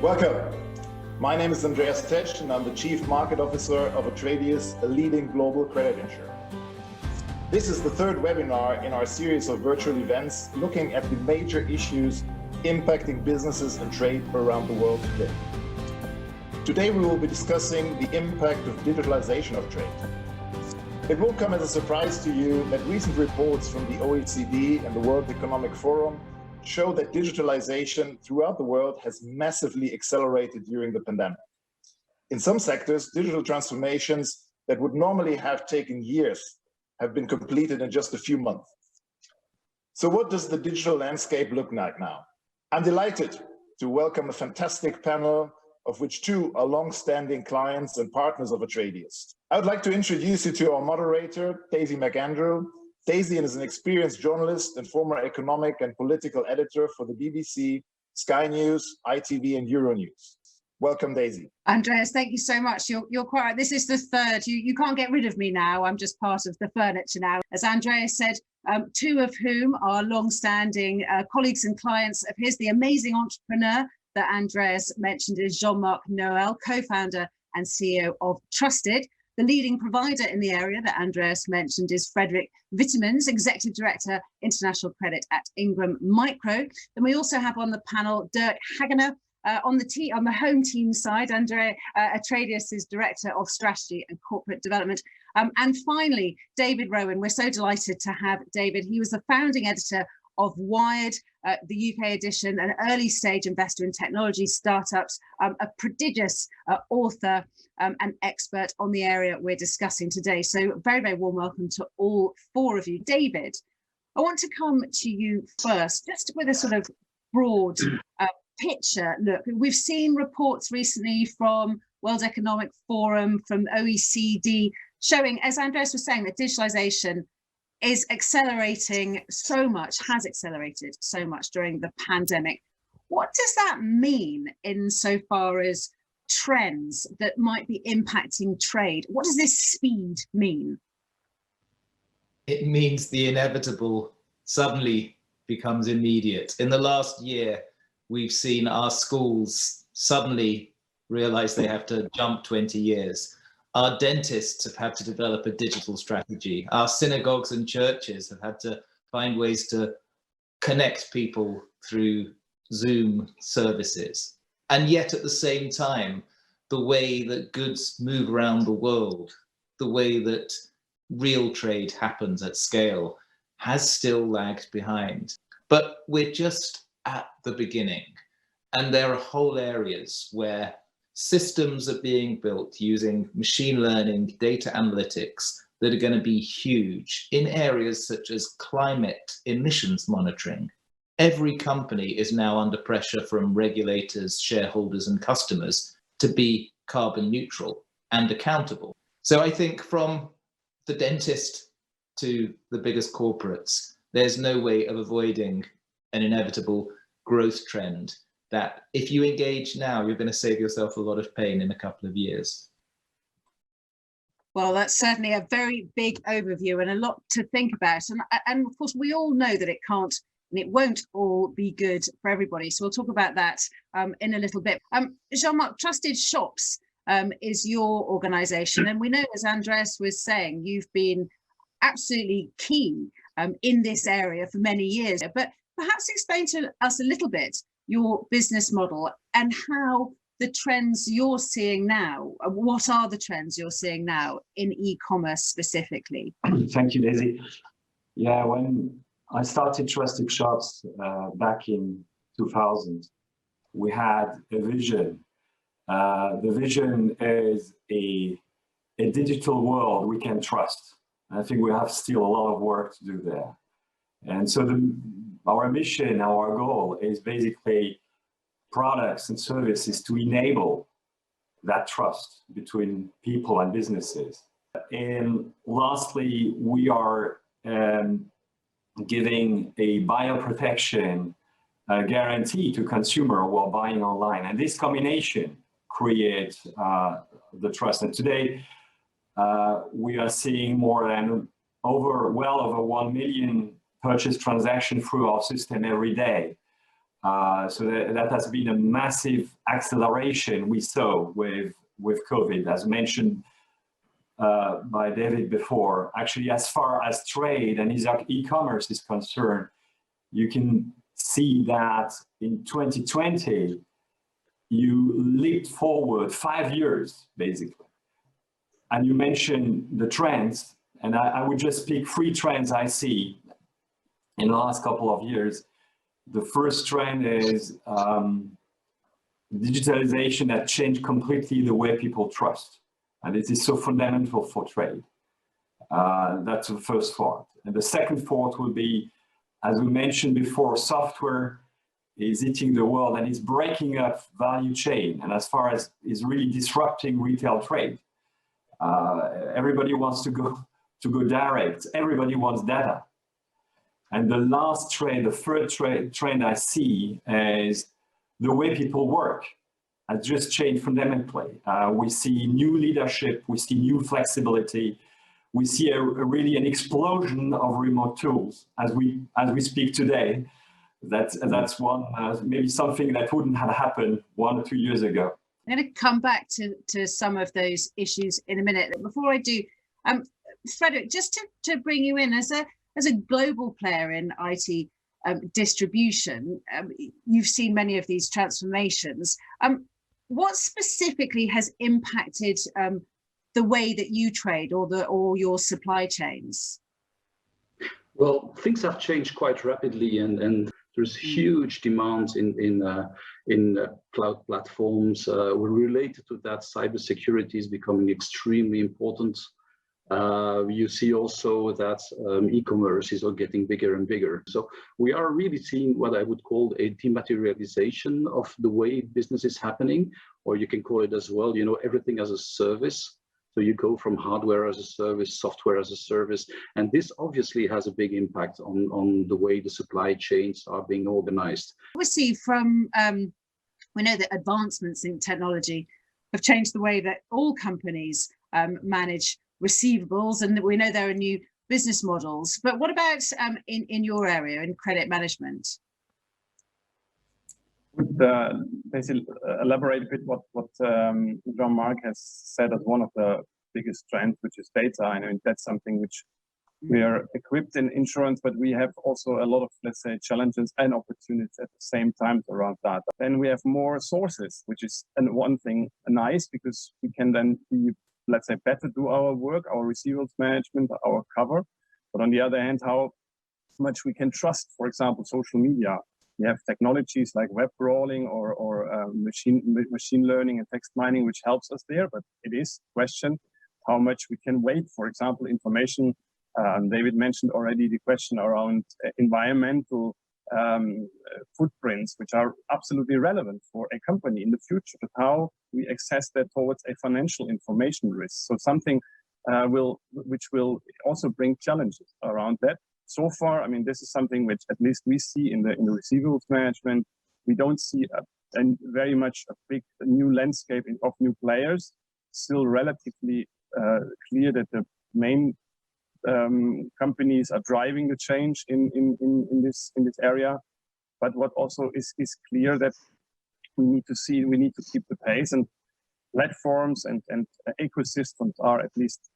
Welcome. My name is Andreas Tetsch and I'm the Chief Market Officer of Atradius, a leading global credit insurer. This is the third webinar in our series of virtual events looking at the major issues impacting businesses and trade around the world today. Today we will be discussing the impact of digitalization of trade. It will come as a surprise to you that recent reports from the OECD and the World Economic Forum show that digitalization throughout the world has massively accelerated during the pandemic. In some sectors, digital transformations that would normally have taken years have been completed in just a few months. So what does the digital landscape look like now? I'm delighted to welcome a fantastic panel, of which two are long-standing clients and partners of Atradius. I would like to introduce you to our moderator, Daisy McAndrew. Daisy is an experienced journalist and former economic and political editor for the BBC, Sky News, ITV, and Euronews. Welcome, Daisy. Andreas, thank you so much. You're quite right. This is the third. You can't get rid of me now. I'm just part of the furniture now. As Andreas said, two of whom are long-standing colleagues and clients of his. The amazing entrepreneur that Andreas mentioned is Jean-Marc Noël, co-founder and CEO of Trusted. The leading provider in the area that Andreas mentioned is Frederick Vitamins, Executive Director, International Credit at Ingram Micro. Then we also have on the panel Dirk Hagener, on the home team side, Atradius is Director of Strategy and Corporate Development. And finally, David Rowan. We're so delighted to have David. He was the founding editor of Wired, the UK edition, an early stage investor in technology startups, a prodigious author and expert on the area we're discussing today. So very, very warm welcome to all four of you. David, I want to come to you first, just with a sort of broad picture look. We've seen reports recently from World Economic Forum, from OECD, showing, as Andreas was saying, that digitalization is accelerating so much, has accelerated so much during the pandemic. What does that mean insofar as trends that might be impacting trade? What does this speed mean? It means the inevitable suddenly becomes immediate. In the last year, we've seen our schools suddenly realize they have to jump 20 years. Our dentists have had to develop a digital strategy. Our synagogues and churches have had to find ways to connect people through Zoom services. And yet at the same time, the way that goods move around the world, the way that real trade happens at scale has still lagged behind. But we're just at the beginning. And there are whole areas where systems are being built using machine learning, data analytics that are going to be huge in areas such as climate emissions monitoring. Every company is now under pressure from regulators, shareholders, and customers to be carbon neutral and accountable. So I think from the dentist to the biggest corporates, there's no way of avoiding an inevitable growth trend that if you engage now, you're going to save yourself a lot of pain in a couple of years. Well, that's certainly a very big overview and a lot to think about. And of course, we all know that it can't and it won't all be good for everybody. So we'll talk about that in a little bit. Jean-Marc, Trusted Shops is your organization. And we know, as Andreas was saying, you've been absolutely key in this area for many years. But perhaps explain to us a little bit your business model and how the trends you're seeing now, what are the trends you're seeing now in e-commerce specifically? Thank you, Daisy. Yeah, when I started Trusted Shops back in 2000, we had a vision. The vision is a digital world we can trust. I think we have still a lot of work to do there. And so our mission, our goal is basically products and services to enable that trust between people and businesses. And lastly, we are giving a buyer protection guarantee to consumer who are buying online. And this combination creates the trust. And today, we are seeing more than well over 1 million purchase transaction through our system every day. So that has been a massive acceleration we saw with COVID, as mentioned by David before. Actually, as far as trade and e-commerce is concerned, you can see that in 2020, you leaped forward 5 years, basically. And you mentioned the trends, and I would just pick 3 trends I see in the last couple of years. The first trend is digitalization that changed completely the way people trust. And it is so fundamental for trade. That's the first thought. And the second thought would be, as we mentioned before, software is eating the world and is breaking up value chain. And as far as is really disrupting retail trade. Everybody wants to go direct. Everybody wants data. And the last trend, the third trend I see is the way people work has just changed fundamentally. We see new leadership, we see new flexibility, we see really an explosion of remote tools as we speak today. That's one maybe something that wouldn't have happened 1 or 2 years ago. I'm going to come back to some of those issues in a minute. Before I do, Frederick, just to bring you in as a global player in IT distribution, you've seen many of these transformations. What specifically has impacted the way that you trade or your supply chains? Well, things have changed quite rapidly, and there's huge demand in cloud platforms. Related to that, cybersecurity is becoming extremely important. You see also that e-commerce is all getting bigger and bigger. So we are really seeing what I would call a dematerialization of the way business is happening, or you can call it as well, everything as a service. So you go from hardware as a service, software as a service, and this obviously has a big impact on the way the supply chains are being organized. Obviously, we know that advancements in technology have changed the way that all companies manage receivables, and we know there are new business models. But what about in your area, in credit management? Would basically elaborate a bit what Jean-Marc has said as one of the biggest trends, which is data. I mean, that's something which we are equipped in insurance, but we have also a lot of, let's say, challenges and opportunities at the same time around that. Then we have more sources, which is one thing nice, because we can then be, let's say, better do our work, our receivables management, our cover. But on the other hand, how much we can trust, for example, social media. We have technologies like web crawling or machine learning and text mining, which helps us there. But it is a question how much we can wait. For example, information. David mentioned already the question around environmental footprints, which are absolutely relevant for a company in the future. But how we access that towards a financial information risk. So something which will also bring challenges around that. So far, I mean, this is something which at least we see in the receivables management. We don't see very much a big new landscape of new players. Still relatively clear that the main companies are driving the change in this area. But what also is clear that we need to keep the pace, and platforms and ecosystems are at least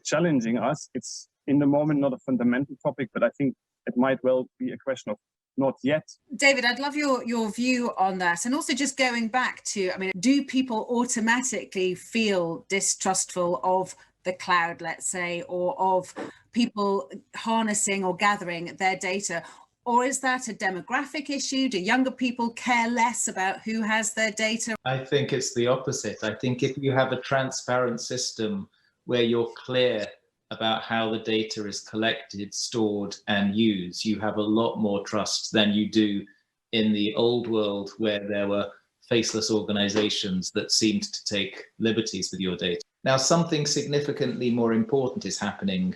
challenging us. It's in the moment not a fundamental topic, but I think it might well be a question of not yet. David, I'd love your view on that. And also just going back to, I mean, do people automatically feel distrustful of the cloud, let's say, or of people harnessing or gathering their data? Or is that a demographic issue? Do younger people care less about who has their data? I think it's the opposite. I think if you have a transparent system where you're clear about how the data is collected, stored, and used, you have a lot more trust than you do in the old world, where there were faceless organizations that seemed to take liberties with your data. Now, something significantly more important is happening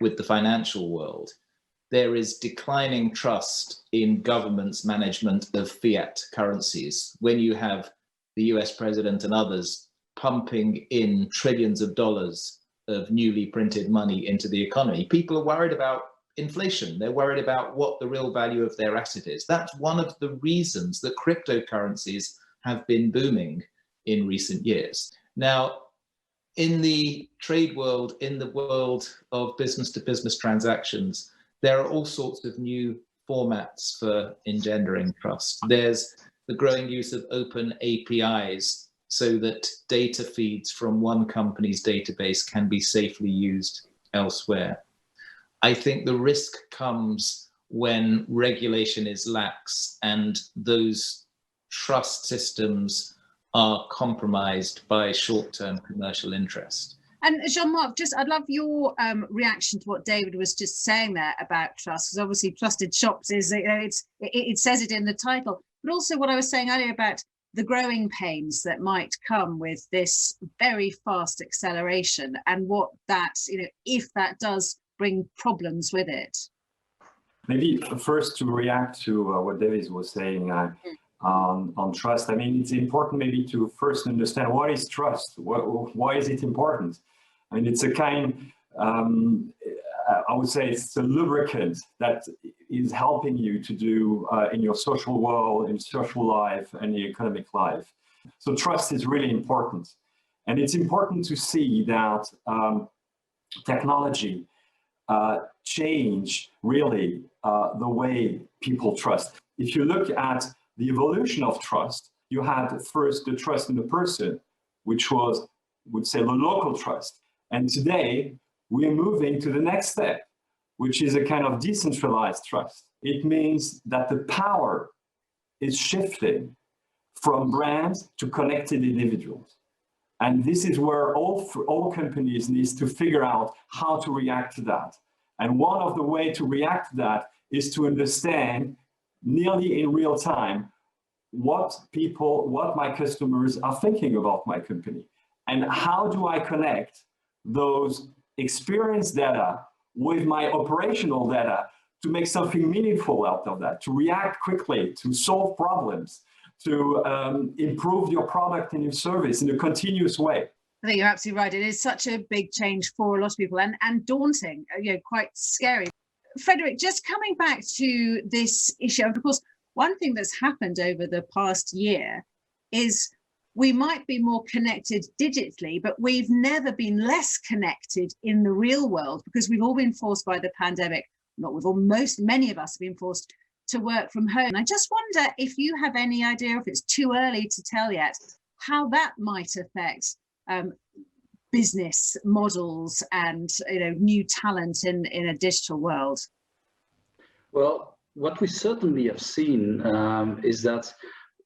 with the financial world. There is declining trust in government's management of fiat currencies. When you have the US president and others pumping in trillions of dollars of newly printed money into the economy, people are worried about inflation. They're worried about what the real value of their asset is. That's one of the reasons that cryptocurrencies have been booming in recent years. Now, in the trade world, in the world of business-to-business transactions, there are all sorts of new formats for engendering trust. There's the growing use of open APIs so that data feeds from one company's database can be safely used elsewhere. I think the risk comes when regulation is lax and those trust systems are compromised by short-term commercial interest. And Jean-Marc, I'd love your reaction to what David was just saying there about trust, because obviously trusted shops is, it says it in the title, but also what I was saying earlier about the growing pains that might come with this very fast acceleration and what that, if that does bring problems with it. Maybe first to react to what David was saying on trust. I mean, it's important maybe to first understand what is trust. Why is it important? I mean, it's a kind, I would say it's a lubricant that is helping you to do in your social world, in social life, and your economic life. So trust is really important. And it's important to see that technology change really the way people trust. If you look at the evolution of trust, you had first the trust in the person, which was, would say, the local trust. And today, we're moving to the next step, which is a kind of decentralized trust. It means that the power is shifting from brands to connected individuals. And this is where all companies need to figure out how to react to that. And one of the ways to react to that is to understand nearly in real time what my customers are thinking about my company. And how do I connect those experience data with my operational data to make something meaningful out of that, to react quickly, to solve problems, to improve your product and your service in a continuous way. I think you're absolutely right. It is such a big change for a lot of people and daunting, quite scary. Frederick, just coming back to this issue, of course, one thing that's happened over the past year is we might be more connected digitally, but we've never been less connected in the real world because we've all been forced by the pandemic, many of us have been forced to work from home. And I just wonder if you have any idea, if it's too early to tell yet, how that might affect business models and new talent in a digital world. Well, what we certainly have seen is that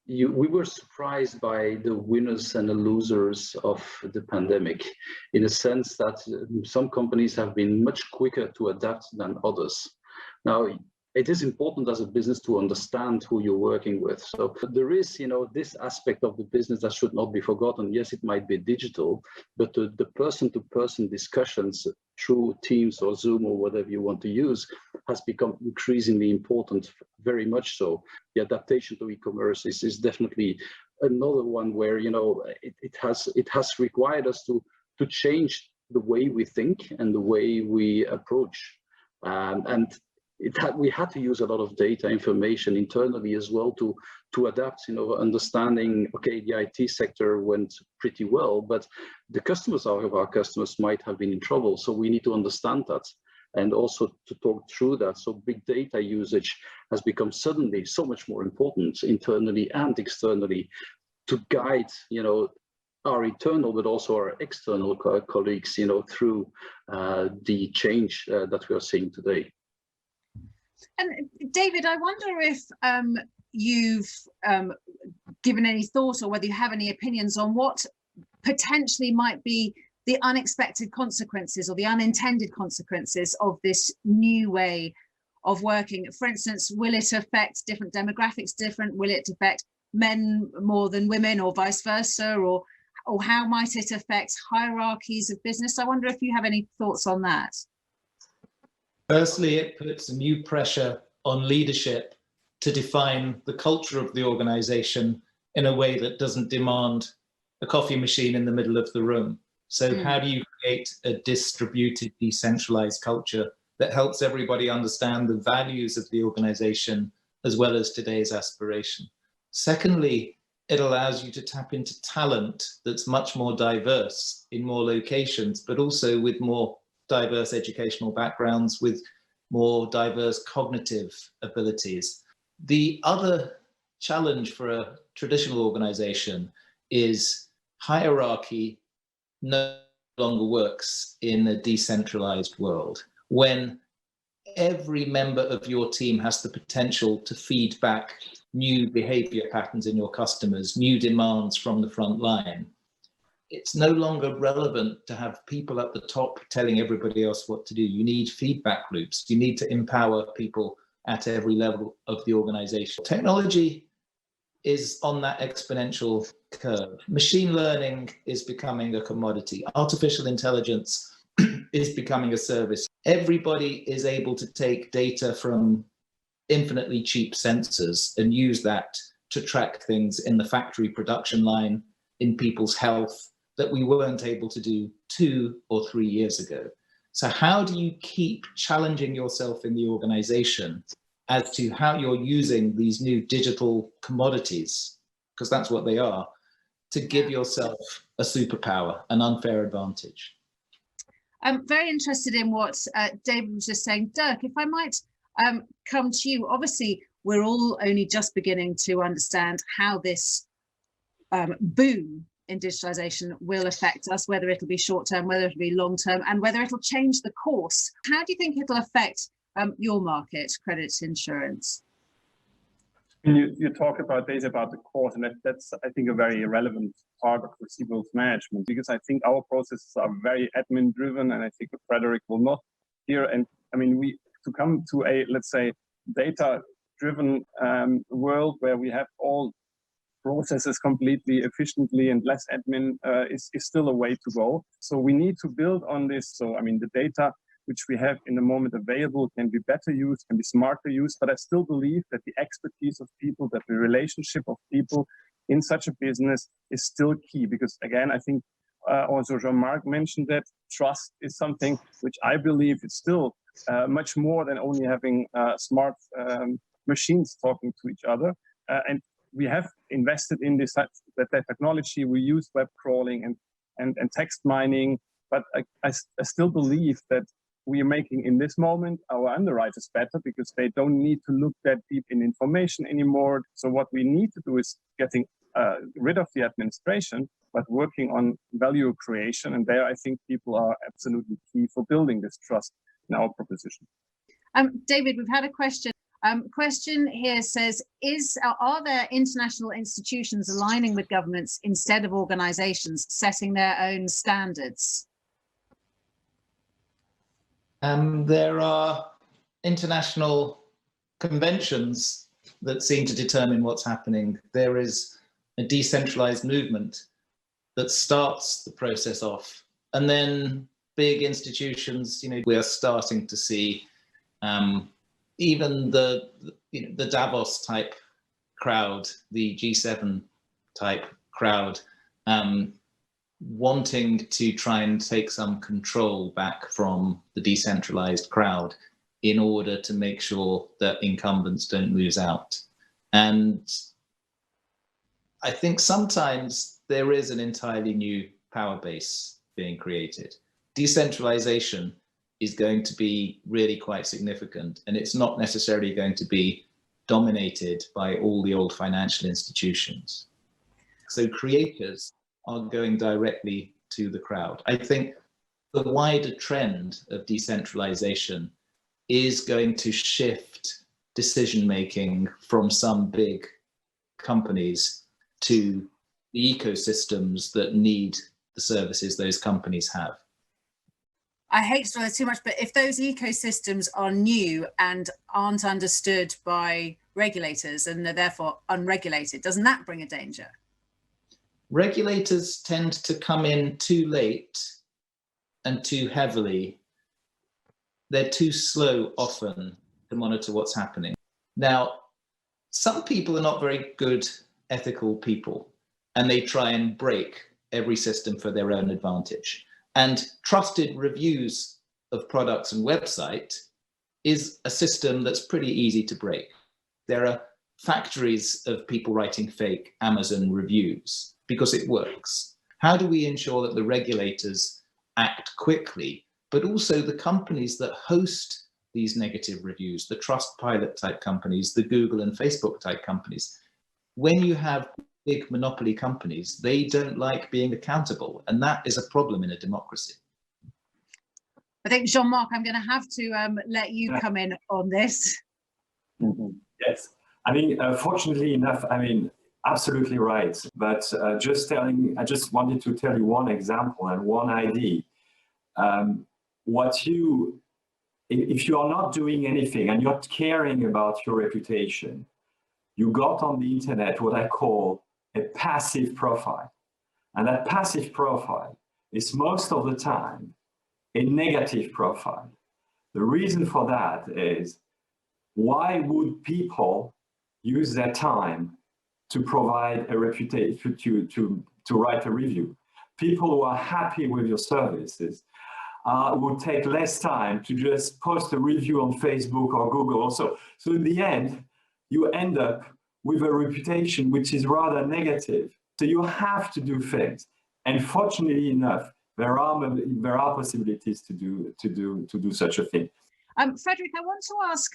we were surprised by the winners and the losers of the pandemic, in a sense that some companies have been much quicker to adapt than others. Now, it is important as a business to understand who you're working with. So there is, this aspect of the business that should not be forgotten. Yes, it might be digital, but the person-to-person discussions through Teams or Zoom or whatever you want to use has become increasingly important, very much so. The adaptation to e-commerce is definitely another one where, it has required us to change the way we think and the way we approach. We had to use a lot of data information internally as well to adapt, understanding, okay, the IT sector went pretty well, but the customers of our customers might have been in trouble. So we need to understand that and also to talk through that. So big data usage has become suddenly so much more important internally and externally to guide, our internal, but also our external colleagues, through the change that we are seeing today. And David, I wonder if you've given any thought or whether you have any opinions on what potentially might be the unexpected consequences or the unintended consequences of this new way of working. For instance, will it affect different demographics different? Will it affect men more than women or vice versa? Or how might it affect hierarchies of business? I wonder if you have any thoughts on that. Firstly, it puts a new pressure on leadership to define the culture of the organization in a way that doesn't demand a coffee machine in the middle of the room. So how do you create a distributed, decentralized culture that helps everybody understand the values of the organization as well as today's aspiration. Secondly, it allows you to tap into talent that's much more diverse in more locations, but also with more diverse educational backgrounds, with more diverse cognitive abilities. The other challenge for a traditional organization is hierarchy no longer works in a decentralized world. When every member of your team has the potential to feed back new behavior patterns in your customers, new demands from the front line, it's no longer relevant to have people at the top telling everybody else what to do. You need feedback loops. You need to empower people at every level of the organization. Technology is on that exponential curve. Machine learning is becoming a commodity. Artificial intelligence is becoming a service. Everybody is able to take data from infinitely cheap sensors and use that to track things in the factory production line, in people's health, that we weren't able to do 2 or 3 years ago. So how do you keep challenging yourself in the organization as to how you're using these new digital commodities, because that's what they are, to give yourself a superpower, an unfair advantage? I'm very interested in what David was just saying. Dirk, if I might come to you. Obviously, we're all only just beginning to understand how this boom in digitalization will affect us, whether it'll be short-term, whether it'll be long-term, and whether it'll change the course. How do you think it'll affect your market, credit insurance? You talk about data about the course, and that's I think a very relevant part of receivables management, because I think our processes are very admin driven, and I think Frederick will not here. And I mean, to come to a, let's say, data driven world where we have all processes completely efficiently and less admin is still a way to go. So we need to build on this. So I mean, the data which we have in the moment available can be better used, can be smarter used, but I still believe that the expertise of people, that the relationship of people in such a business is still key, because again, I think also Jean-Marc mentioned that trust is something which I believe is still much more than only having smart machines talking to each other. And we have invested in this that technology. We use web crawling and text mining, but I still believe that we are making in this moment our underwriters better, because they don't need to look that deep in information anymore. So what we need to do is getting rid of the administration, but working on value creation. And there I think people are absolutely key for building this trust in our proposition. David, we've had a question. Question here says, are there international institutions aligning with governments instead of organizations setting their own standards? There are international conventions that seem to determine what's happening. There is a decentralized movement that starts the process off, and then big institutions, we are starting to see even the Davos type crowd, the G7 type crowd, wanting to try and take some control back from the decentralized crowd in order to make sure that incumbents don't lose out. And I think sometimes there is an entirely new power base being created. Decentralization is going to be really quite significant, and it's not necessarily going to be dominated by all the old financial institutions. So creators are going directly to the crowd. I think the wider trend of decentralization is going to shift decision-making from some big companies to the ecosystems that need the services those companies have. I hate to say too much, but if those ecosystems are new and aren't understood by regulators and are therefore unregulated, doesn't that bring a danger? Regulators tend to come in too late and too heavily. They're too slow often to monitor what's happening. Now, some people are not very good ethical people, and they try and break every system for their own advantage. And trusted reviews of products and website is a system that's pretty easy to break. There are factories of people writing fake Amazon reviews because it works. How do we ensure that the regulators act quickly, but also the companies that host these negative reviews, the Trustpilot type companies, the Google and Facebook type companies? When you have big monopoly companies, they don't like being accountable, and that is a problem in a democracy. I think, Jean-Marc, I'm going to have to let you come in on this. Yes, I mean, fortunately enough, I mean, absolutely right. But I just wanted to tell you one example and one idea. If you are not doing anything and you're caring about your reputation, you got on the internet what I call a passive profile. And that passive profile is most of the time a negative profile. The reason for that is, why would people use their time to provide a reputation, to write a review? People who are happy with your services would take less time to just post a review on Facebook or Google also. So in the end, you end up with a reputation which is rather negative. So you have to do things. And fortunately enough, there are possibilities to do such a thing. Frederick, I want to ask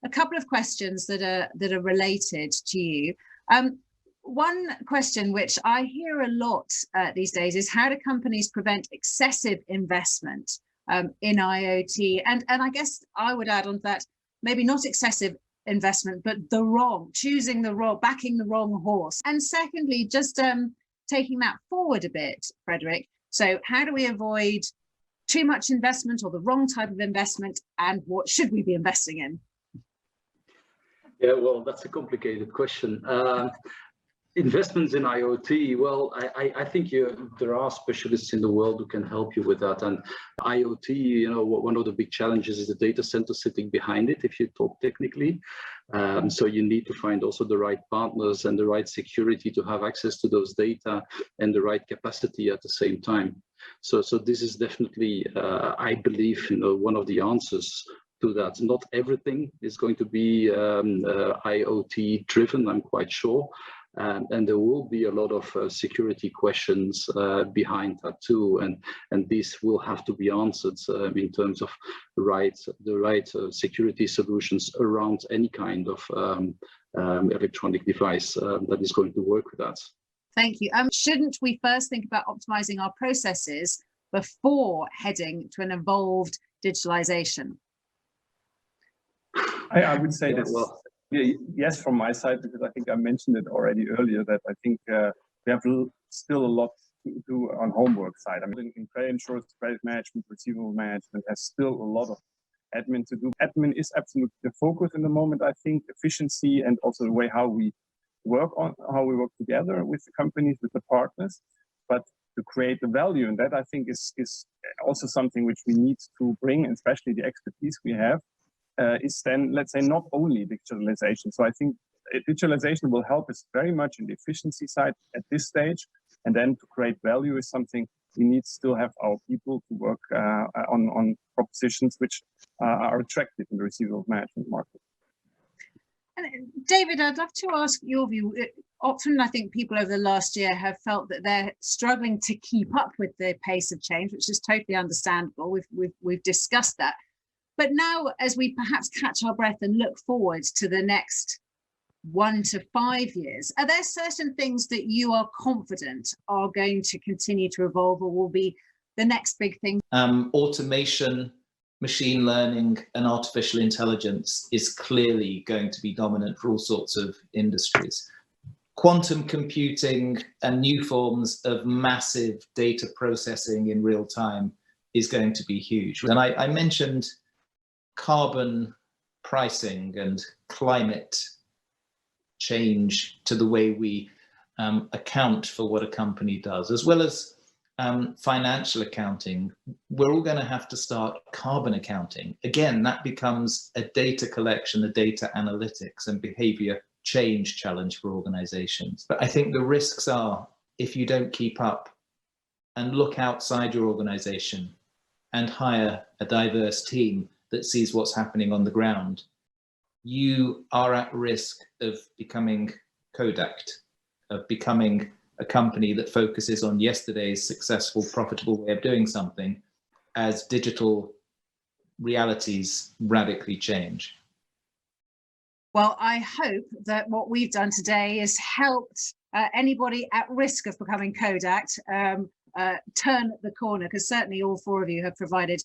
a couple of questions that are related to you. One question which I hear a lot these days is, how do companies prevent excessive investment in IoT? And I guess I would add on that, maybe not excessive investment, but backing the wrong horse. And secondly, just taking that forward a bit, Frederick. So how do we avoid too much investment or the wrong type of investment, and what should we be investing in? Yeah, well, that's a complicated question. Investments in IoT, well, I think there are specialists in the world who can help you with that. And IoT, you know, one of the big challenges is the data center sitting behind it, if you talk technically. So you need to find also the right partners and the right security to have access to those data and the right capacity at the same time. So this is definitely, I believe, you know, one of the answers to that. Not everything is going to be IoT driven, I'm quite sure. And there will be a lot of security questions behind that too, and these will have to be answered in terms of the right security solutions around any kind of electronic device that is going to work with that. Thank you. Shouldn't we first think about optimizing our processes before heading to an evolved digitalization? I would say this. Well, yes, from my side, because I think I mentioned it already earlier, that I think we have still a lot to do on homework side. I mean, in credit insurance, credit management, receivable management, there's still a lot of admin to do. Admin is absolutely the focus in the moment. I think efficiency and also the way how we work together with the companies, with the partners, but to create the value, and that I think is also something which we need to bring, and especially the expertise we have. Is then, let's say, not only digitalization. So I think digitalization will help us very much in the efficiency side at this stage, and then to create value is something we need to still have our people to work on propositions which are attractive in the receivable management market. And David, I'd love to ask your view. Often, I think people over the last year have felt that they're struggling to keep up with the pace of change, which is totally understandable. We've discussed that. But now, as we perhaps catch our breath and look forward to the next 1 to 5 years, are there certain things that you are confident are going to continue to evolve or will be the next big thing? Automation, machine learning, and artificial intelligence is clearly going to be dominant for all sorts of industries. Quantum computing and new forms of massive data processing in real time is going to be huge. And I mentioned carbon pricing and climate change to the way we account for what a company does, as well as financial accounting. We're all going to have to start carbon accounting. Again, that becomes a data collection, a data analytics and behavior change challenge for organizations. But I think the risks are, if you don't keep up and look outside your organization and hire a diverse team that sees what's happening on the ground, you are at risk of becoming Kodak, of becoming a company that focuses on yesterday's successful, profitable way of doing something as digital realities radically change. Well, I hope that what we've done today is helped anybody at risk of becoming Kodak turn the corner, because certainly all four of you have provided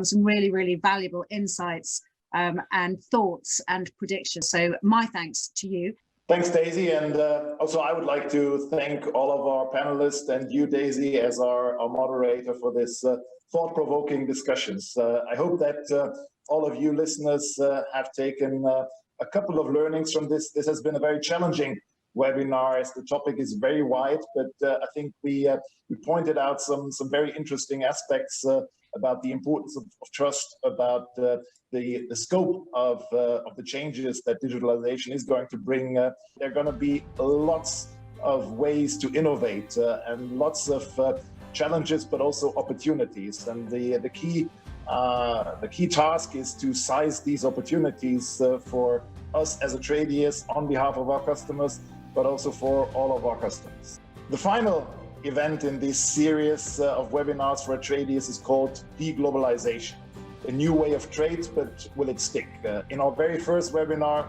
some really, really valuable insights and thoughts and predictions. So my thanks to you. Thanks, Daisy. And also I would like to thank all of our panelists and you, Daisy, as our moderator for this thought-provoking discussions. I hope that all of you listeners have taken a couple of learnings from this. This has been a very challenging webinar as the topic is very wide, but I think we pointed out some very interesting aspects about the importance of trust, about the scope of the changes that digitalization is going to bring. There are going to be lots of ways to innovate and lots of challenges, but also opportunities. And the key task is to size these opportunities for us as a tradiers on behalf of our customers, but also for all of our customers. The final event in this series of webinars for tradiers is called Deglobalization, a new way of trade, but will it stick? In our very first webinar,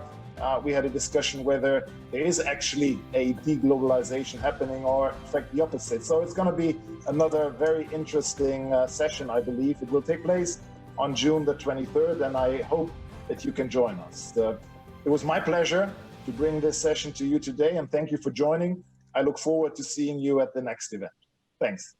we had a discussion whether there is actually a deglobalization happening or in fact the opposite. So it's going to be another very interesting session, I believe. It will take place on June the 23rd, and I hope that you can join us. It was my pleasure to bring this session to you today, and thank you for joining. I look forward to seeing you at the next event. Thanks.